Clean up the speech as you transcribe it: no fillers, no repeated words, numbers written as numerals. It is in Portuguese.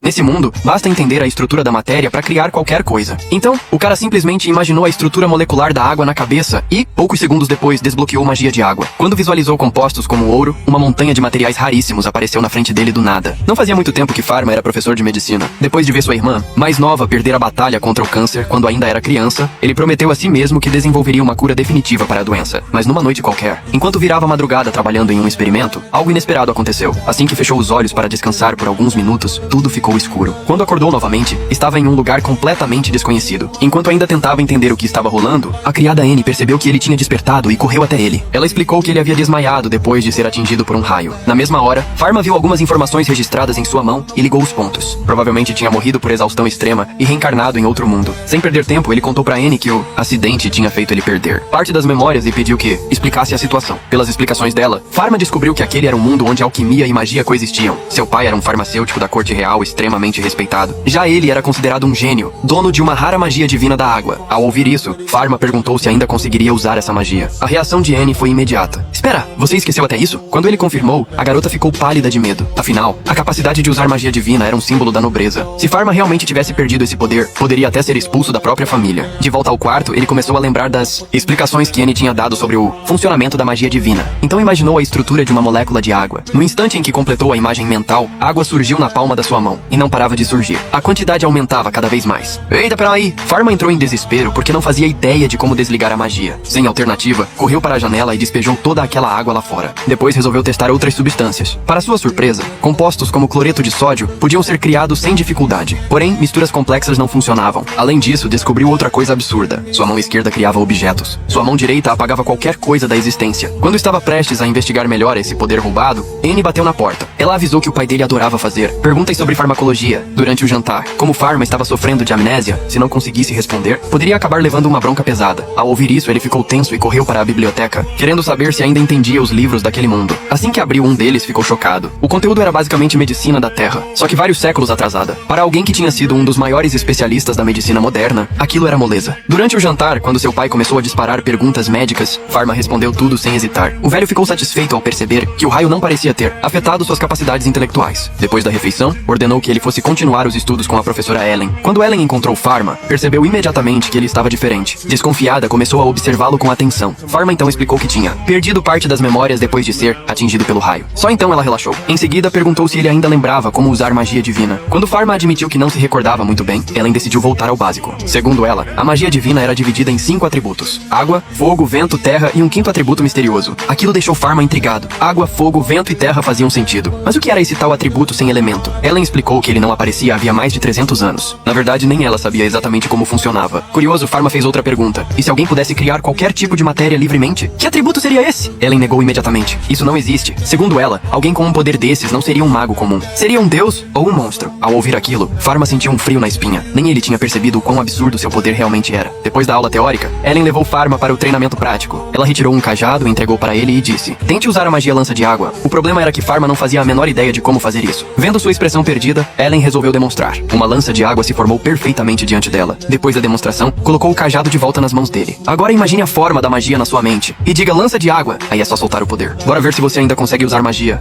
Nesse mundo, basta entender a estrutura da matéria para criar qualquer coisa. Então, o cara simplesmente imaginou a estrutura molecular da água na cabeça e, poucos segundos depois, desbloqueou magia de água. Quando visualizou compostos como ouro, uma montanha de materiais raríssimos apareceu na frente dele do nada. Não fazia muito tempo que Pharma era professor de medicina. Depois de ver sua irmã, mais nova, perder a batalha contra o câncer quando ainda era criança, ele prometeu a si mesmo que desenvolveria uma cura definitiva para a doença. Mas numa noite qualquer, enquanto virava a madrugada trabalhando em um experimento, algo inesperado aconteceu. Assim que fechou os olhos para descansar por alguns minutos, tudo ficou escuro. Quando acordou novamente, estava em um lugar completamente desconhecido. Enquanto ainda tentava entender o que estava rolando, a criada Annie percebeu que ele tinha despertado e correu até ele. Ela explicou que ele havia desmaiado depois de ser atingido por um raio. Na mesma hora, Pharma viu algumas informações registradas em sua mão e ligou os pontos. Provavelmente tinha morrido por exaustão extrema e reencarnado em outro mundo. Sem perder tempo, ele contou para Annie que o acidente tinha feito ele perder parte das memórias e pediu que explicasse a situação. Pelas explicações dela, Pharma descobriu que aquele era um mundo onde alquimia e magia coexistiam. Seu pai era um farmacêutico da corte real extremamente respeitado. Já ele era considerado um gênio, dono de uma rara magia divina da água. Ao ouvir isso, Pharma perguntou se ainda conseguiria usar essa magia. A reação de Annie foi imediata. Espera, você esqueceu até isso? Quando ele confirmou, a garota ficou pálida de medo. Afinal, a capacidade de usar magia divina era um símbolo da nobreza. Se Pharma realmente tivesse perdido esse poder, poderia até ser expulso da própria família. De volta ao quarto, ele começou a lembrar das explicações que Annie tinha dado sobre o funcionamento da magia divina. Então imaginou a estrutura de uma molécula de água. No instante em que completou a imagem mental, a água surgiu na palma da sua mão, e não parava de surgir. A quantidade aumentava cada vez mais. Eita, peraí! Pharma entrou em desespero porque não fazia ideia de como desligar a magia. Sem alternativa, correu para a janela e despejou toda aquela água lá fora. Depois resolveu testar outras substâncias. Para sua surpresa, compostos como cloreto de sódio podiam ser criados sem dificuldade. Porém, misturas complexas não funcionavam. Além disso, descobriu outra coisa absurda. Sua mão esquerda criava objetos. Sua mão direita apagava qualquer coisa da existência. Quando estava prestes a investigar melhor esse poder roubado, Annie bateu na porta. Ela avisou que o pai dele adorava fazer perguntas sobre farmacologia durante o jantar. Como Pharma estava sofrendo de amnésia, se não conseguisse responder, poderia acabar levando uma bronca pesada. Ao ouvir isso, ele ficou tenso e correu para a biblioteca, querendo saber se ainda entendia os livros daquele mundo. Assim que abriu um deles, ficou chocado. O conteúdo era basicamente medicina da Terra, só que vários séculos atrasada. Para alguém que tinha sido um dos maiores especialistas da medicina moderna, aquilo era moleza. Durante o jantar, quando seu pai começou a disparar perguntas médicas, Pharma respondeu tudo sem hesitar. O velho ficou satisfeito ao perceber que o raio não parecia ter afetado suas capacidades intelectuais. Depois da refeição, ordenou que ele fosse continuar os estudos com a professora Ellen. Quando Ellen encontrou Pharma, percebeu imediatamente que ele estava diferente. Desconfiada, começou a observá-lo com atenção. Pharma então explicou que tinha perdido parte das memórias depois de ser atingido pelo raio. Só então ela relaxou. Em seguida, perguntou se ele ainda lembrava como usar magia divina. Quando Pharma admitiu que não se recordava muito bem, Ellen decidiu voltar ao básico. Segundo ela, a magia divina era dividida em 5 atributos: água, fogo, vento, terra e um quinto atributo misterioso. Aquilo deixou Pharma intrigado. Água, fogo, vento e terra faziam sentido. Mas o que era esse tal atributo sem elemento? Ellen explicou que ele não aparecia havia mais de 300 anos. Na verdade, nem ela sabia exatamente como funcionava. Curioso, Pharma fez outra pergunta. E se alguém pudesse criar qualquer tipo de matéria livremente? Que atributo seria esse? Ellen negou imediatamente. Isso não existe. Segundo ela, alguém com um poder desses não seria um mago comum. Seria um deus ou um monstro. Ao ouvir aquilo, Pharma sentiu um frio na espinha. Nem ele tinha percebido o quão absurdo seu poder realmente era. Depois da aula teórica, Ellen levou Pharma para o treinamento prático. Ela retirou um cajado, entregou para ele e disse: tente usar a magia lança de água. O problema era que Pharma não fazia a menor ideia de como fazer isso. Vendo sua expressão perdida, Ellen resolveu demonstrar. Uma lança de água se formou perfeitamente diante dela. Depois da demonstração, colocou o cajado de volta nas mãos dele. Agora imagine a forma da magia na sua mente e diga lança de água. Aí é só soltar o poder. Bora ver se você ainda consegue usar magia.